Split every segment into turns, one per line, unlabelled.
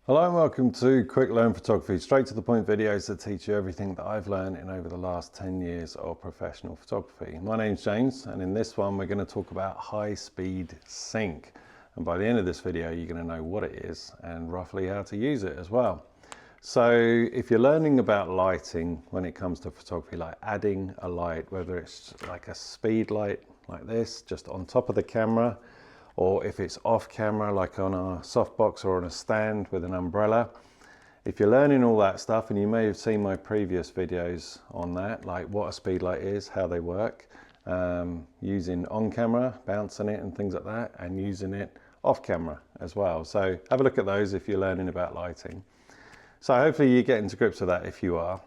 Hello and welcome to Quick Learn Photography, straight to the point videos that teach you everything that I've learned in over the last 10 years of professional photography. My name's James, and in this one we're going to talk about high-speed sync. And by the end of this video you're going to know what it is and roughly how to use it as well. So if you're learning about lighting when it comes to photography, like adding a light, whether it's like a speed light like this just on top of the camera, or if it's off camera like on a softbox or on a stand with an umbrella. If you're learning all that stuff, and you may have seen my previous videos on that, like what a speed light is, how they work, using on camera, bouncing it and things like that, and using it off camera as well. So have a look at those if you're learning about lighting. So hopefully you're getting to grips with that if you are,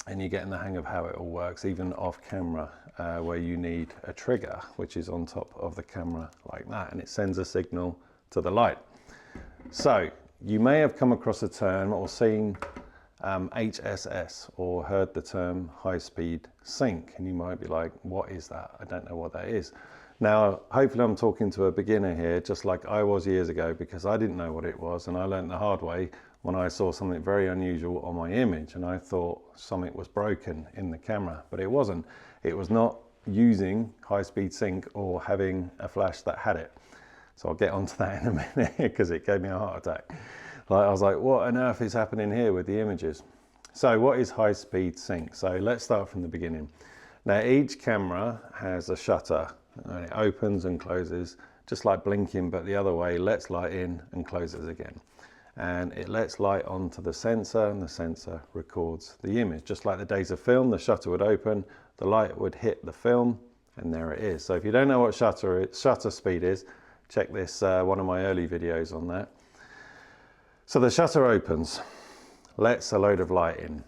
and you're getting the hang of how it all works, even off camera, where you need a trigger which is on top of the camera like that, and it sends a signal to the light. So you may have come across a term or seen HSS or heard the term high-speed sync, and you might be like, what is that? I don't know what that is. Now hopefully I'm talking to a beginner here, just like I was years ago, because I didn't know what it was, and I learned the hard way when I saw something very unusual on my image, and I thought something was broken in the camera, but it wasn't. It was not using high-speed sync or having a flash that had it. So I'll get onto that in a minute because it gave me a heart attack. Like, I was like, what on earth is happening here with the images? So what is high-speed sync? So let's start from the beginning. Now each camera has a shutter, and it opens and closes just like blinking, but the other way, lets light in and closes again. And it lets light onto the sensor, and the sensor records the image. Just like the days of film, the shutter would open, the light would hit the film, and there it is. So if you don't know what shutter speed is, check this, one of my early videos on that. So the shutter opens, lets a load of light in.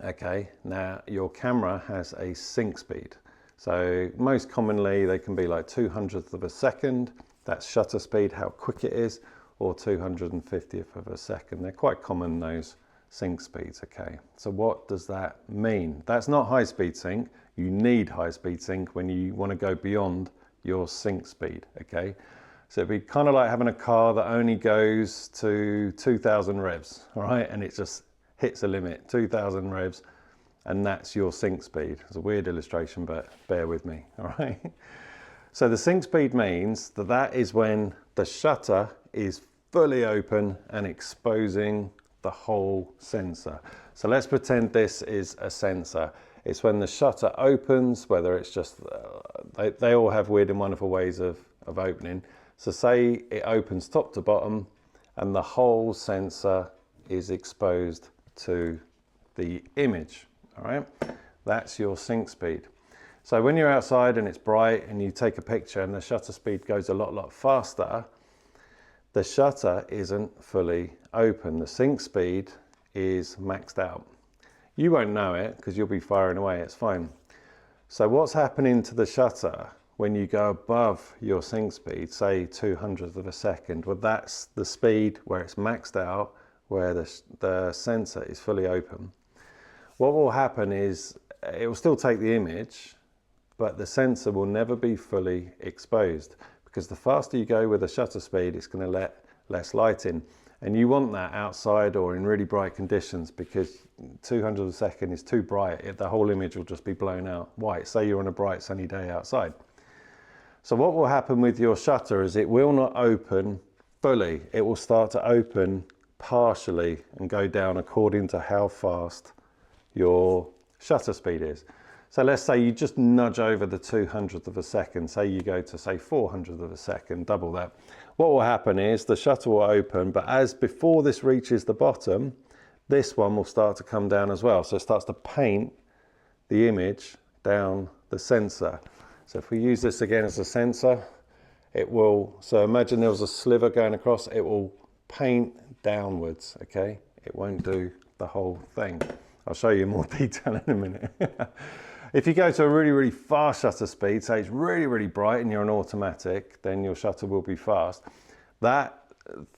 Okay, now your camera has a sync speed. So most commonly they can be like 200th of a second, that's shutter speed, how quick it is, or 250th of a second. They're quite common, those sync speeds, okay? So what does that mean? That's not high speed sync. You need high speed sync when you want to go beyond your sync speed, okay? So it'd be kind of like having a car that only goes to 2,000 revs, all right? And it just hits a limit, 2,000 revs, and that's your sync speed. It's a weird illustration, but bear with me, all right? So the sync speed means that that is when the shutter is fully open and exposing the whole sensor. So let's pretend this is a sensor. It's when the shutter opens, whether it's just, they all have weird and wonderful ways of opening. So say it opens top to bottom and the whole sensor is exposed to the image, all right? That's your sync speed. So when you're outside and it's bright and you take a picture and the shutter speed goes a lot faster, the shutter isn't fully open. The sync speed is maxed out. You won't know it because you'll be firing away, it's fine. So what's happening to the shutter when you go above your sync speed, say 200th of a second? Well, that's the speed where it's maxed out, where the sensor is fully open. What will happen is it will still take the image, but the sensor will never be fully exposed, because the faster you go with the shutter speed, it's going to let less light in. And you want that outside or in really bright conditions, because 200 of a second is too bright. The whole image will just be blown out white. Say you're on a bright sunny day outside. So what will happen with your shutter is it will not open fully. It will start to open partially and go down according to how fast your shutter speed is. So let's say you just nudge over the 200th of a second. Say you go to, say, 400th of a second, double that. What will happen is the shutter will open, but as before this reaches the bottom, this one will start to come down as well. So it starts to paint the image down the sensor. So if we use this again as a sensor, it will, so imagine there was a sliver going across, it will paint downwards, okay? It won't do the whole thing. I'll show you more detail in a minute. If you go to a really fast shutter speed, say it's really bright and you're on automatic, then your shutter will be fast. That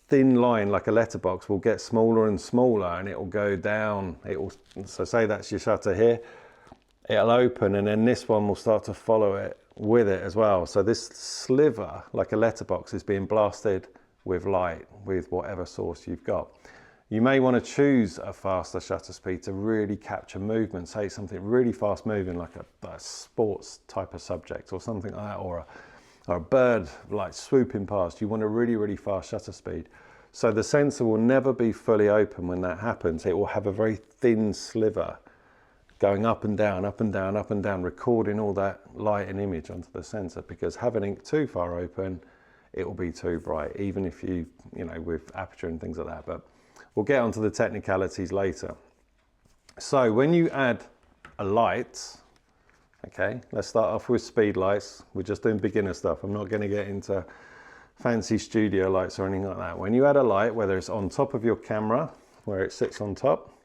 thin line, like a letterbox, will get smaller and smaller, and it will go down. So say that's your shutter here, it'll open, and then this one will start to follow it with it as well. So this sliver, like a letterbox, is being blasted with light, with whatever source you've got. You may want to choose a faster shutter speed to really capture movement, say something really fast moving like a sports type of subject or something like that, or a bird like swooping past. You want a really, really fast shutter speed. So the sensor will never be fully open when that happens. It will have a very thin sliver going up and down, up and down, up and down, recording all that light and image onto the sensor, because having it too far open, it will be too bright, even if you know, with aperture and things like that. But we'll get onto the technicalities later. So when you add a light, okay, let's start off with speed lights. We're just doing beginner stuff. I'm not going to get into fancy studio lights or anything like that. When you add a light, whether it's on top of your camera, where it sits on top,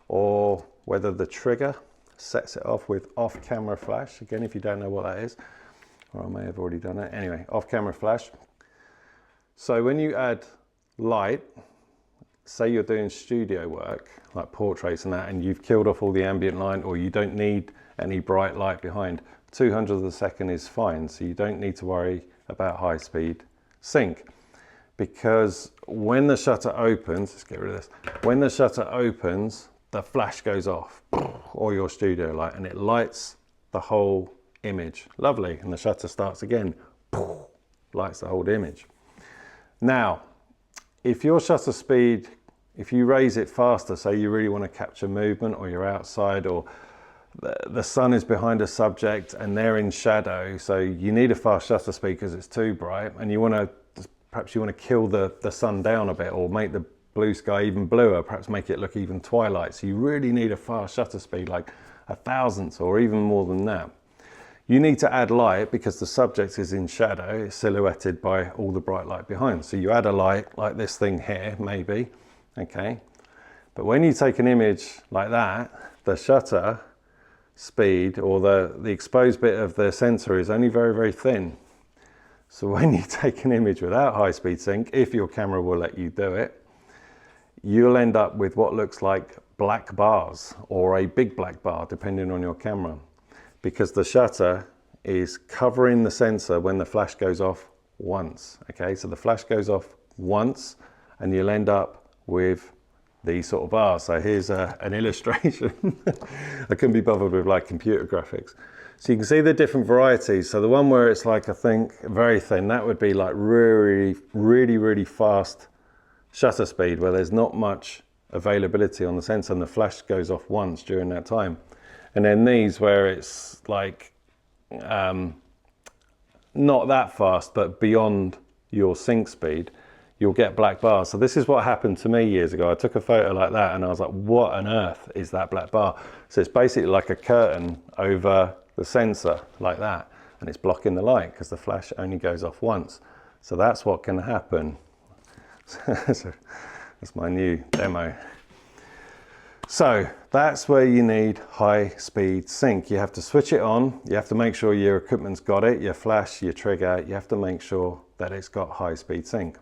or whether the trigger sets it off with off-camera flash. Again, if you don't know what that is, or I may have already done that. Anyway, off-camera flash. So when you add light, say you're doing studio work, like portraits and that, and you've killed off all the ambient light, or you don't need any bright light behind, 200 of a second is fine. So you don't need to worry about high speed sync, because when the shutter opens, let's get rid of this. When the shutter opens, the flash goes off, or your studio light, and it lights the whole image. Lovely. And the shutter starts again, lights the whole image. Now, if your shutter speed, if you raise it faster, say you really want to capture movement, or you're outside, or the sun is behind a subject and they're in shadow, so you need a fast shutter speed because it's too bright, and you want to, perhaps you want to kill the sun down a bit, or make the blue sky even bluer, perhaps make it look even twilight. So you really need a fast shutter speed, like 1,000th or even more than that. You need to add light because the subject is in shadow, it's silhouetted by all the bright light behind. So you add a light like this thing here, maybe, okay? But when you take an image like that, the shutter speed, or the exposed bit of the sensor, is only very, very thin. So when you take an image without high speed sync, if your camera will let you do it, you'll end up with what looks like black bars, or a big black bar, depending on your camera, because the shutter is covering the sensor when the flash goes off once. Okay, so the flash goes off once and you'll end up with these sort of bars. So here's an illustration. I couldn't be bothered with like computer graphics. So you can see the different varieties. So the one where it's like, I think, very thin, that would be like really, really, really fast shutter speed, where there's not much availability on the sensor and the flash goes off once during that time. And then these where it's like not that fast, but beyond your sync speed, you'll get black bars. So this is what happened to me years ago. I took a photo like that and I was like, what on earth is that black bar? So it's basically like a curtain over the sensor like that, and it's blocking the light because the flash only goes off once. So that's what can happen. So that's my new demo. So that's where you need high speed sync. You have to switch it on. You have to make sure your equipment's got it, your flash, your trigger. You have to make sure that it's got high speed sync.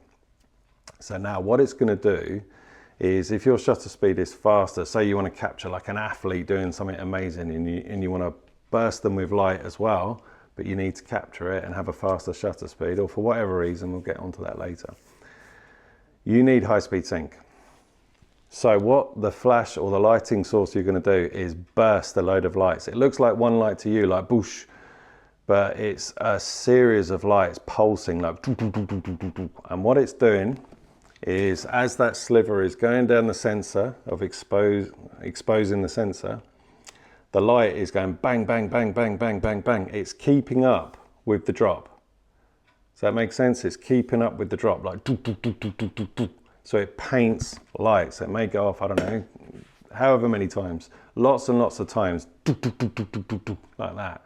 So now what it's going to do is, if your shutter speed is faster, say you want to capture like an athlete doing something amazing, and you want to burst them with light as well, but you need to capture it and have a faster shutter speed, or for whatever reason, we'll get onto that later, you need high speed sync. So what the flash or the lighting source you're going to do is burst a load of lights. It looks like one light to you, like boosh, but it's a series of lights pulsing like doo, doo, doo, doo, doo, doo, doo. And what it's doing is, as that sliver is going down the sensor of exposing the sensor, the light is going bang, bang, bang, bang, bang, bang, bang. It's keeping up with the drop. Does that make sense? It's keeping up with the drop, like doo, doo, doo, doo, doo, doo, doo. So it paints lights. It may go off, I don't know, however many times, lots and lots of times, doo, doo, doo, doo, doo, doo, doo, like that.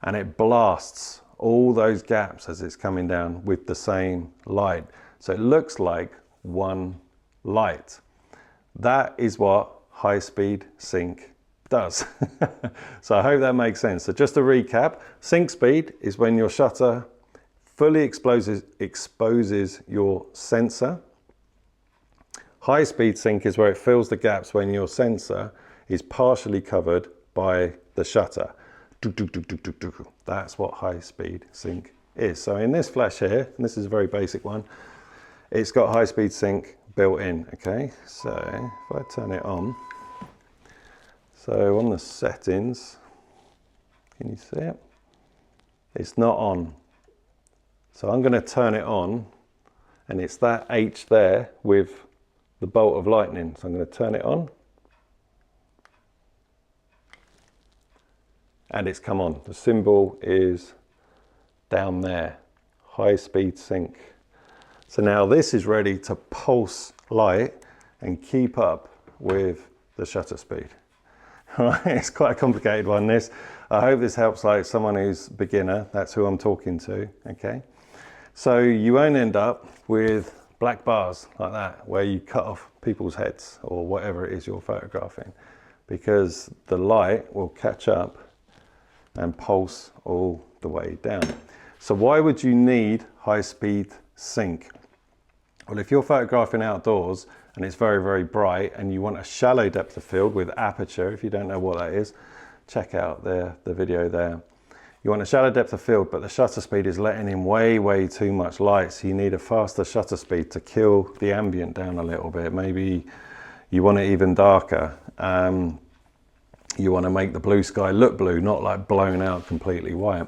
And it blasts all those gaps as it's coming down with the same light. So it looks like one light. That is what high speed sync does. So I hope that makes sense. So just to recap, sync speed is when your shutter fully exposes your sensor. High speed sync is where it fills the gaps when your sensor is partially covered by the shutter. That's what high speed sync is. So in this flash here, and this is a very basic one, it's got high-speed sync built in. Okay, so if I turn it on, so on the settings, can you see it? It's not on. So I'm going to turn it on, and it's that H there with the bolt of lightning. So I'm going to turn it on, and it's come on. The symbol is down there, high speed sync. So now this is ready to pulse light and keep up with the shutter speed. Right, it's quite a complicated one, this. I hope this helps like someone who's beginner. That's who I'm talking to, okay? So you won't end up with black bars like that, where you cut off people's heads or whatever it is you're photographing, because the light will catch up and pulse all the way down. So why would you need high speed sync? Well, if you're photographing outdoors and it's very, very bright and you want a shallow depth of field with aperture, if you don't know what that is, check out the video there. You want a shallow depth of field, but the shutter speed is letting in way, way too much light. So you need a faster shutter speed to kill the ambient down a little bit. Maybe you want it even darker. You want to make the blue sky look blue, not like blown out completely white.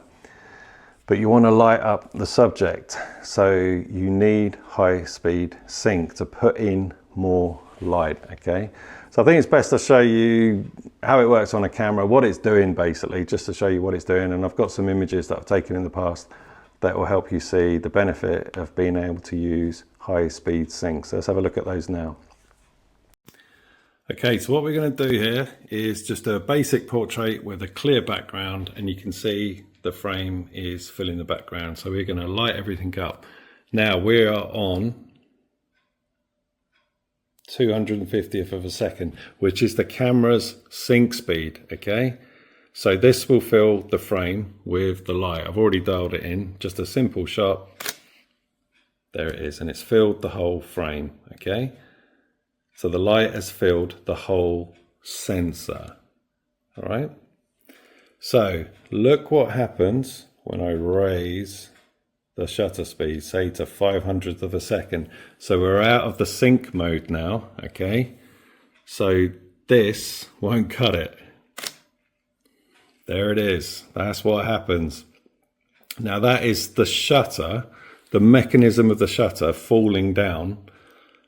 But you want to light up the subject. So you need high speed sync to put in more light, okay? So I think it's best to show you how it works on a camera, what it's doing basically, just to show you what it's doing. And I've got some images that I've taken in the past that will help you see the benefit of being able to use high speed sync. So let's have a look at those now. Okay, so what we're going to do here is just a basic portrait with a clear background, and you can see the frame is filling the background. So we're going to light everything up. Now we are on 250th of a second, which is the camera's sync speed, okay? So this will fill the frame with the light. I've already dialed it in, just a simple shot. There it is, and it's filled the whole frame, okay? So the light has filled the whole sensor, all right? So look what happens when I raise the shutter speed, say to 500th of a second. So we're out of the sync mode now, okay? So this won't cut it. There it is. That's what happens. Now that is the shutter, the mechanism of the shutter falling down,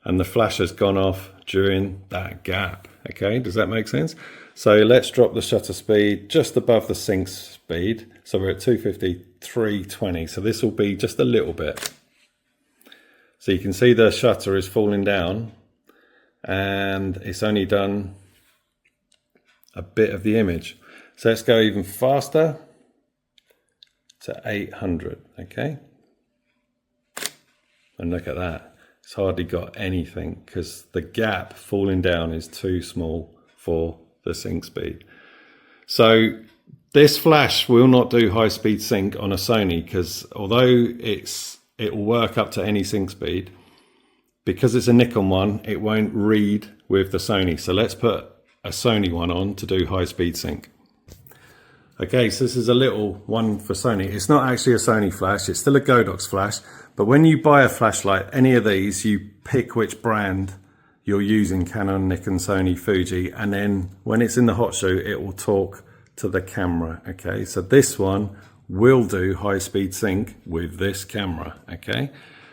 and the flash has gone off during that gap, okay? Does that make sense? So let's drop the shutter speed just above the sync speed. So we're at 250, 320. So this will be just a little bit. So you can see the shutter is falling down, and it's only done a bit of the image. So let's go even faster to 800, okay? And look at that. It's hardly got anything because the gap falling down is too small for the sync speed. So this flash will not do high speed sync on a Sony, because although it will work up to any sync speed, because it's a Nikon one, it won't read with the Sony. So let's put a Sony one on to do high speed sync. Okay, so this is a little one for Sony. It's not actually a Sony flash, it's still a Godox flash. But when you buy a flashlight, any of these, you pick which brand you're using, Canon, Nikon, Sony, Fuji, and then when it's in the hot shoe, it will talk to the camera, okay? So this one will do high speed sync with this camera, okay?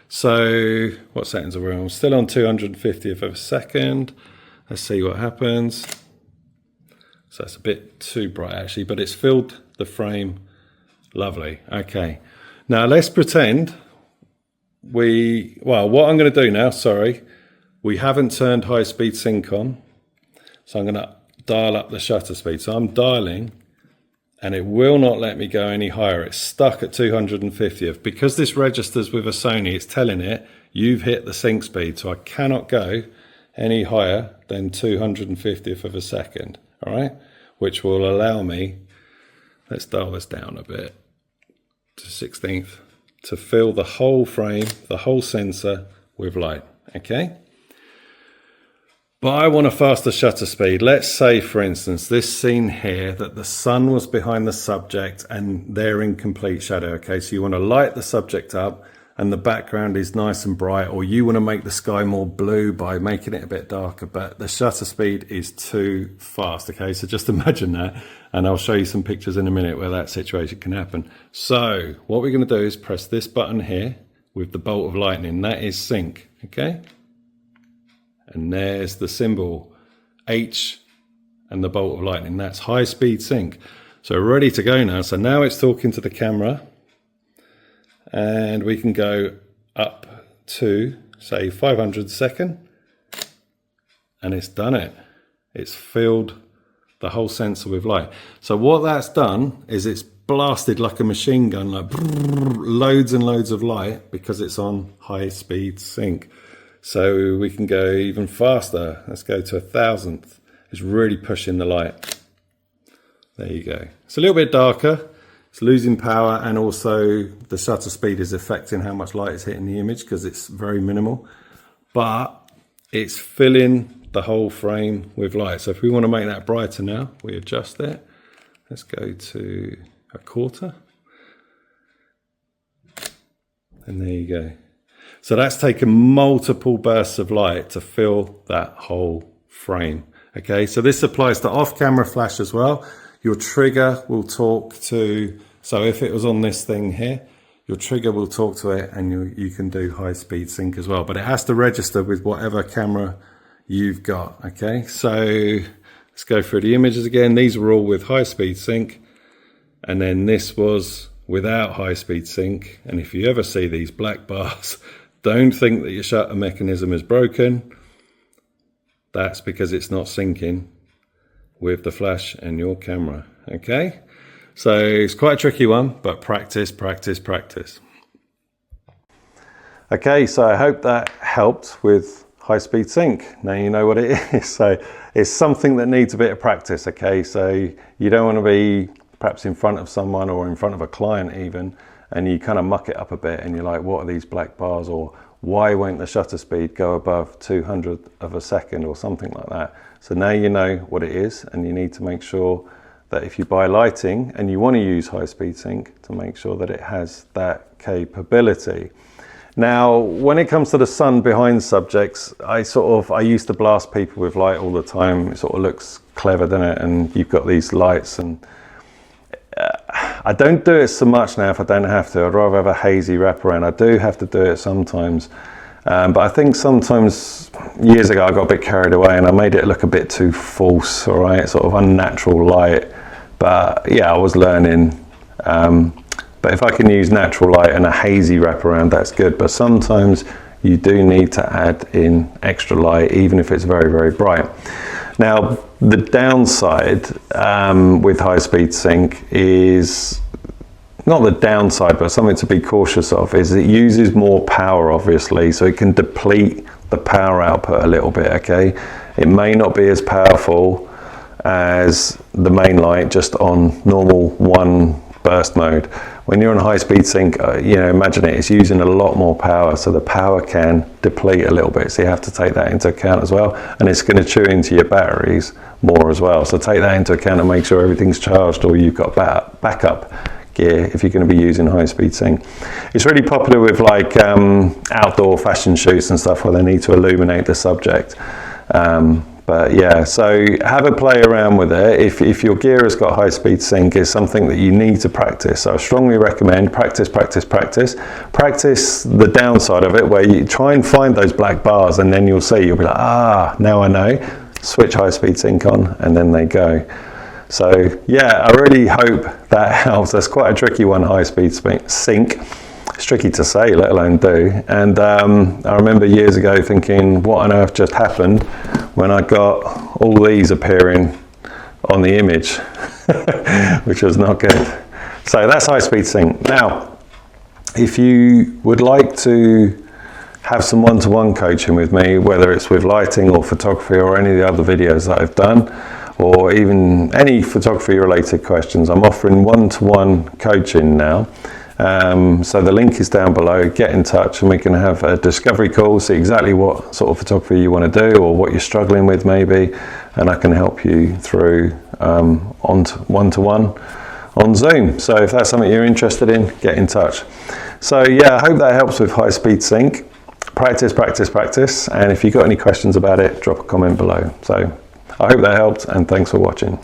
So what settings are we on? I'm still on 250th of a second. Let's see what happens. So it's a bit too bright actually, but it's filled the frame lovely, okay. Now let's pretend what I'm going to do now, we haven't turned high speed sync on, so I'm going to dial up the shutter speed. So I'm dialing, and it will not let me go any higher. It's stuck at 250th. Because this registers with a Sony, it's telling it you've hit the sync speed, so I cannot go any higher than 250th of a second, all right? Which will allow me, let's dial this down a bit, to 16th, to fill the whole frame, the whole sensor with light, okay? But I want a faster shutter speed. Let's say, for instance, this scene here, that the sun was behind the subject and they're in complete shadow, okay? So you want to light the subject up and the background is nice and bright, or you want to make the sky more blue by making it a bit darker, but the shutter speed is too fast. Okay, so just imagine that, and I'll show you some pictures in a minute where that situation can happen. So what we're going to do is press this button here with the bolt of lightning. That is sync. Okay, and there's the symbol H and the bolt of lightning. That's high speed sync. So we're ready to go now. So now it's talking to the camera, and we can go up to, say, 500 second, and it's done it. It's filled the whole sensor with light. So what that's done is it's blasted like a machine gun, like loads and loads of light, because it's on high speed sync. So we can go even faster. Let's go to 1,000th. It's really pushing the light. There you go. It's a little bit darker. It's losing power, and also the shutter speed is affecting how much light is hitting the image because it's very minimal, but it's filling the whole frame with light. So if we want to make that brighter now, we adjust it. Let's go to 1/4. And there you go. So that's taken multiple bursts of light to fill that whole frame. Okay, so this applies to off-camera flash as well. Your trigger will talk to, so if it was on this thing here, your trigger will talk to it, and you can do high speed sync as well, but it has to register with whatever camera you've got. Okay, so let's go through the images again. These were all with high speed sync, and then this was without high speed sync. And if you ever see these black bars, don't think that your shutter mechanism is broken. That's because it's not syncing with the flash and your camera. Okay, so it's quite a tricky one, but practice, practice, practice. Okay, so I hope that helped with high speed sync. Now you know what it is. So it's something that needs a bit of practice. Okay, so you don't want to be perhaps in front of someone or in front of a client even, and you kind of muck it up a bit, and you're like, what are these black bars, or why won't the shutter speed go above 200 of a second or something like that? So now you know what it is, and you need to make sure that if you buy lighting and you want to use high speed sync, to make sure that it has that capability. Now, when it comes to the sun behind subjects, I used to blast people with light all the time. It sort of looks clever, doesn't it? And you've got these lights, and I don't do it so much now if I don't have to. I'd rather have a hazy wraparound. I do have to do it sometimes. But I think sometimes, years ago, I got a bit carried away and I made it look a bit too false, all right, sort of unnatural light. But yeah, I was learning. But if I can use natural light and a hazy wraparound, that's good. But sometimes you do need to add in extra light, even if it's very, very bright. Now, the downside with high speed sync is, not the downside, but something to be cautious of, is it uses more power, obviously, so it can deplete the power output a little bit. Okay, it may not be as powerful as the main light just on normal one burst mode. When you're on high speed sync, you know, imagine it's using a lot more power, so the power can deplete a little bit, so you have to take that into account as well, and it's going to chew into your batteries more as well, so take that into account and make sure everything's charged, or you've got backup gear if you're going to be using high speed sync. It's really popular with like outdoor fashion shoots and stuff where they need to illuminate the subject. But yeah, so have a play around with it. If your gear has got high speed sync, it's something that you need to practice. So I strongly recommend practice, practice, practice. Practice the downside of it, where you try and find those black bars, and then you'll be like, ah, now I know. Switch high speed sync on, and then they go. So yeah, I really hope that helps. That's quite a tricky one, high speed sync. It's tricky to say, let alone do. And I remember years ago thinking, what on earth just happened, when I got all these appearing on the image, which was not good. So that's high speed sync. Now, if you would like to have some one-to-one coaching with me, whether it's with lighting or photography or any of the other videos that I've done, or even any photography related questions, I'm offering one-to-one coaching now. So the link is down below. Get in touch and we can have a discovery call, see exactly what sort of photography you want to do or what you're struggling with maybe, and I can help you through on one-to-one, on Zoom. So if that's something you're interested in, get in touch. So yeah, I hope that helps with high speed sync. Practice, practice, practice. And if you've got any questions about it, drop a comment below. So I hope that helped, and thanks for watching.